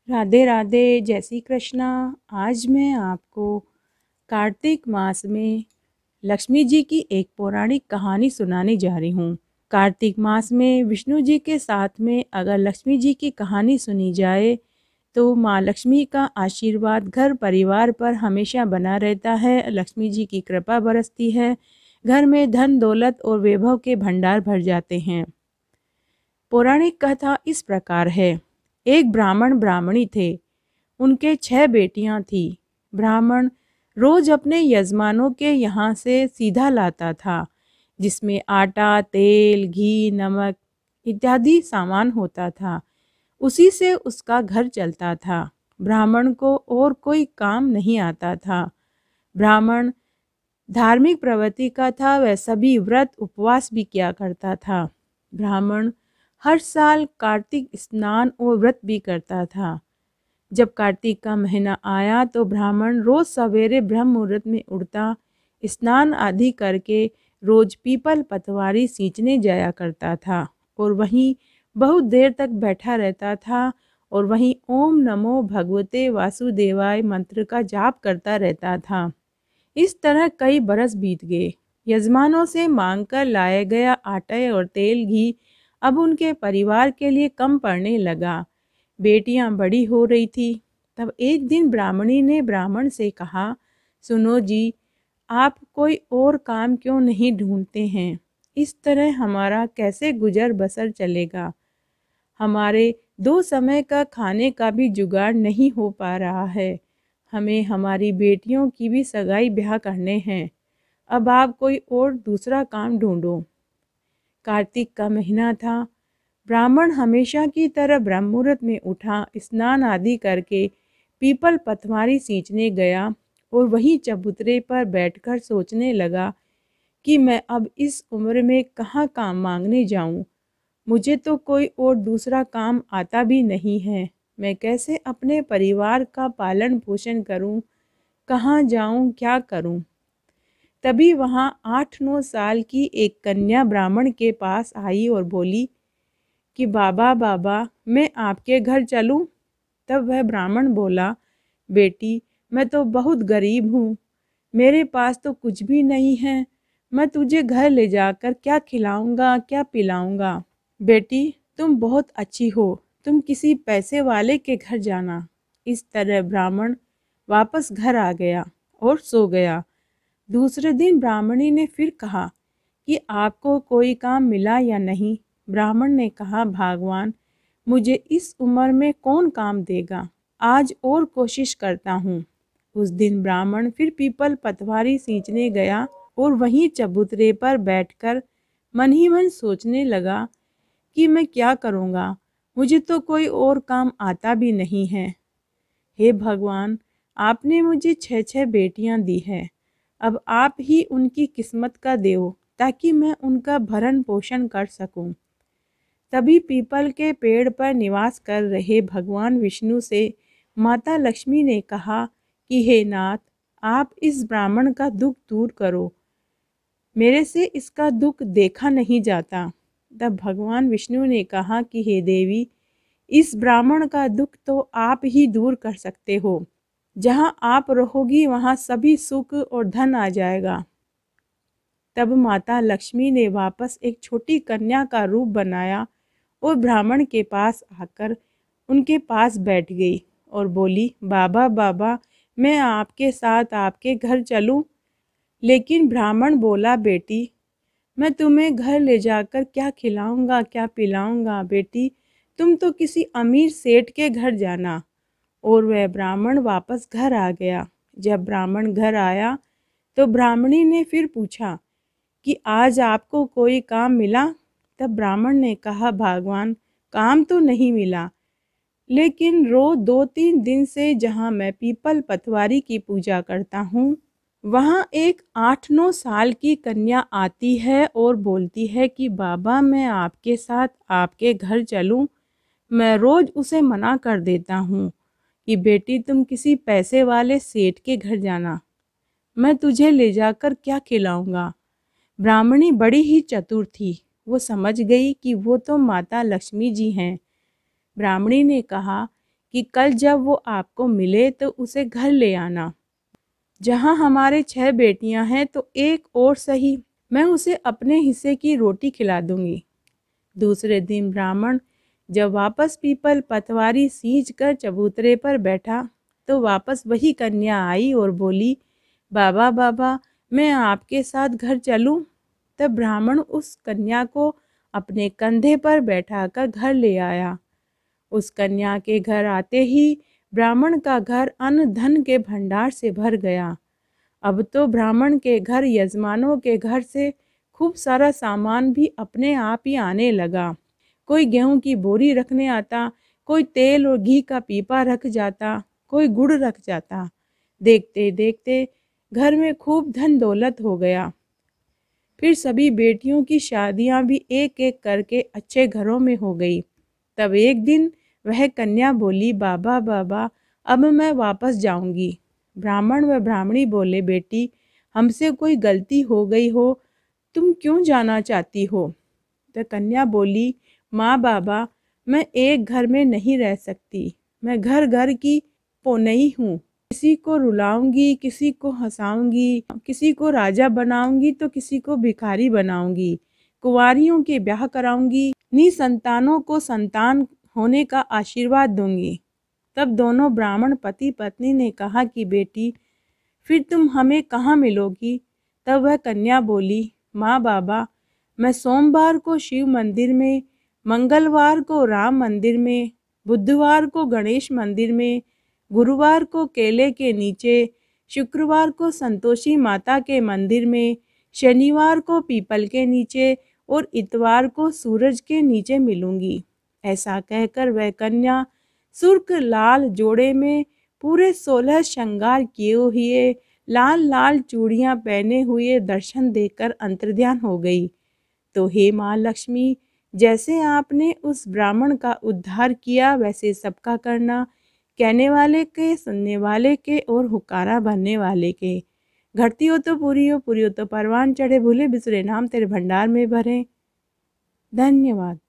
राधे राधे, जय श्री कृष्णा। आज मैं आपको कार्तिक मास में लक्ष्मी जी की एक पौराणिक कहानी सुनाने जा रही हूँ। कार्तिक मास में विष्णु जी के साथ में अगर लक्ष्मी जी की कहानी सुनी जाए तो माँ लक्ष्मी का आशीर्वाद घर परिवार पर हमेशा बना रहता है। लक्ष्मी जी की कृपा बरसती है, घर में धन दौलत और वैभव के भंडार भर जाते हैं। पौराणिक कथा इस प्रकार है। एक ब्राह्मण ब्राह्मणी थे। उनके 6 बेटियां थीं। ब्राह्मण रोज अपने यजमानों के यहाँ से सीधा लाता था, जिसमें आटा, तेल, घी, नमक इत्यादि सामान होता था। उसी से उसका घर चलता था। ब्राह्मण को और कोई काम नहीं आता था। ब्राह्मण धार्मिक प्रवृत्ति का था। वह सभी व्रत उपवास भी किया करता था। ब्राह्मण हर साल कार्तिक स्नान और व्रत भी करता था। जब कार्तिक का महीना आया तो ब्राह्मण रोज सवेरे ब्रह्म मुहूर्त में उठता, स्नान आदि करके रोज पीपल पतवारी सींचने जाया करता था और वहीं बहुत देर तक बैठा रहता था और वहीं ओम नमो भगवते वासुदेवाय मंत्र का जाप करता रहता था। इस तरह कई बरस बीत गए। यजमानों से मांगकर लाया गया आटा और तेल, घी अब उनके परिवार के लिए कम पड़ने लगा। बेटियां बड़ी हो रही थी। तब एक दिन ब्राह्मणी ने ब्राह्मण से कहा, सुनो जी, आप कोई और काम क्यों नहीं ढूंढते हैं? इस तरह हमारा कैसे गुजर बसर चलेगा? हमारे 2 समय का खाने का भी जुगाड़ नहीं हो पा रहा है। हमें हमारी बेटियों की भी सगाई ब्याह करने हैं। अब आप कोई और दूसरा काम ढूंढो। कार्तिक का महीना था। ब्राह्मण हमेशा की तरह ब्रह्म मुहूर्त में उठा, स्नान आदि करके पीपल पतवारी सींचने गया और वहीं चबूतरे पर बैठकर सोचने लगा कि मैं अब इस उम्र में कहाँ काम मांगने जाऊँ। मुझे तो कोई और दूसरा काम आता भी नहीं है। मैं कैसे अपने परिवार का पालन पोषण करूँ? कहाँ जाऊँ, क्या करूँ? तभी वहाँ 8-9 साल की एक कन्या ब्राह्मण के पास आई और बोली कि बाबा बाबा, मैं आपके घर चलूं? तब वह ब्राह्मण बोला, बेटी, मैं तो बहुत गरीब हूँ, मेरे पास तो कुछ भी नहीं है। मैं तुझे घर ले जाकर क्या खिलाऊंगा, क्या पिलाऊंगा? बेटी, तुम बहुत अच्छी हो, तुम किसी पैसे वाले के घर जाना। इस तरह ब्राह्मण वापस घर आ गया और सो गया। दूसरे दिन ब्राह्मणी ने फिर कहा कि आपको कोई काम मिला या नहीं? ब्राह्मण ने कहा, भगवान, मुझे इस उम्र में कौन काम देगा? आज और कोशिश करता हूँ। उस दिन ब्राह्मण फिर पीपल पतवारी सींचने गया और वहीं चबूतरे पर बैठकर मन ही मन सोचने लगा कि मैं क्या करूँगा? मुझे तो कोई और काम आता भी नहीं है। हे भगवान, आपने मुझे 6-6 बेटियां दी हैं। अब आप ही उनकी किस्मत का देव, ताकि मैं उनका भरण पोषण कर सकूं। तभी पीपल के पेड़ पर निवास कर रहे भगवान विष्णु से माता लक्ष्मी ने कहा कि हे नाथ, आप इस ब्राह्मण का दुख दूर करो। मेरे से इसका दुख देखा नहीं जाता। तब भगवान विष्णु ने कहा कि हे देवी, इस ब्राह्मण का दुख तो आप ही दूर कर सकते हो। जहाँ आप रहोगी वहाँ सभी सुख और धन आ जाएगा। तब माता लक्ष्मी ने वापस एक छोटी कन्या का रूप बनाया और ब्राह्मण के पास आकर उनके पास बैठ गई और बोली, बाबा बाबा, मैं आपके साथ आपके घर चलूं? लेकिन ब्राह्मण बोला, बेटी, मैं तुम्हें घर ले जाकर क्या खिलाऊंगा, क्या पिलाऊंगा? बेटी, तुम तो किसी अमीर सेठ के घर जाना। और वह ब्राह्मण वापस घर आ गया। जब ब्राह्मण घर आया तो ब्राह्मणी ने फिर पूछा कि आज आपको कोई काम मिला? तब ब्राह्मण ने कहा, भगवान, काम तो नहीं मिला, लेकिन रोज 2-3 दिन से जहाँ मैं पीपल पतवारी की पूजा करता हूँ, वहाँ एक 8-9 साल की कन्या आती है और बोलती है कि बाबा, मैं आपके साथ आपके घर चलूँ? मैं रोज़ उसे मना कर देता हूँ कि बेटी, तुम किसी पैसे वाले सेठ के घर जाना। मैं तुझे ले जाकर क्या खिलाऊंगा? ब्राह्मणी बड़ी ही चतुर थी। वो समझ गई कि वो तो माता लक्ष्मी जी हैं। ब्राह्मणी ने कहा कि कल जब वो आपको मिले तो उसे घर ले आना। जहाँ हमारे 6 बेटियां हैं तो एक और सही, मैं उसे अपने हिस्से की रोटी खिला दूंगी। दूसरे दिन ब्राह्मण जब वापस पीपल पतवारी सींच कर चबूतरे पर बैठा तो वापस वही कन्या आई और बोली, बाबा बाबा, मैं आपके साथ घर चलूं? तब ब्राह्मण उस कन्या को अपने कंधे पर बैठाकर घर ले आया। उस कन्या के घर आते ही ब्राह्मण का घर अन्न धन के भंडार से भर गया। अब तो ब्राह्मण के घर यजमानों के घर से खूब सारा सामान भी अपने आप ही आने लगा। कोई गेहूं की बोरी रखने आता, कोई तेल और घी का पीपा रख जाता, कोई गुड़ रख जाता। देखते देखते घर में खूब धन दौलत हो गया। फिर सभी बेटियों की शादियां भी एक एक करके अच्छे घरों में हो गई। तब एक दिन वह कन्या बोली, बाबा बाबा, अब मैं वापस जाऊंगी। ब्राह्मण व ब्राह्मणी बोले, बेटी, हमसे कोई गलती हो गई हो, तुम क्यों जाना चाहती हो? तो कन्या बोली, माँ बाबा, मैं एक घर में नहीं रह सकती, मैं घर घर की पौनई हूँ। किसी को रुलाऊंगी, किसी को हंसाऊंगी, किसी को राजा बनाऊंगी तो किसी को भिखारी बनाऊंगी, कुंवारियों के ब्याह कराऊंगी, निसंतानों को संतान होने का आशीर्वाद दूंगी। तब दोनों ब्राह्मण पति पत्नी ने कहा कि बेटी, फिर तुम हमें कहाँ मिलोगी? तब वह कन्या बोली, माँ बाबा, मैं सोमवार को शिव मंदिर में, मंगलवार को राम मंदिर में, बुधवार को गणेश मंदिर में, गुरुवार को केले के नीचे, शुक्रवार को संतोषी माता के मंदिर में, शनिवार को पीपल के नीचे और इतवार को सूरज के नीचे मिलूंगी। ऐसा कहकर वह कन्या सुर्ख लाल जोड़े में पूरे 16 श्रृंगार किए हुए, लाल लाल चूड़ियां पहने हुए दर्शन देकर अंतर्ध्यान हो गई। तो हे माँ लक्ष्मी, जैसे आपने उस ब्राह्मण का उद्धार किया वैसे सबका करना, कहने वाले के, सुनने वाले के और हुक्कारा भरने वाले के। घटती हो तो पूरी हो तो परवान चढ़े, भूले बिसरे नाम तेरे भंडार में भरे। धन्यवाद।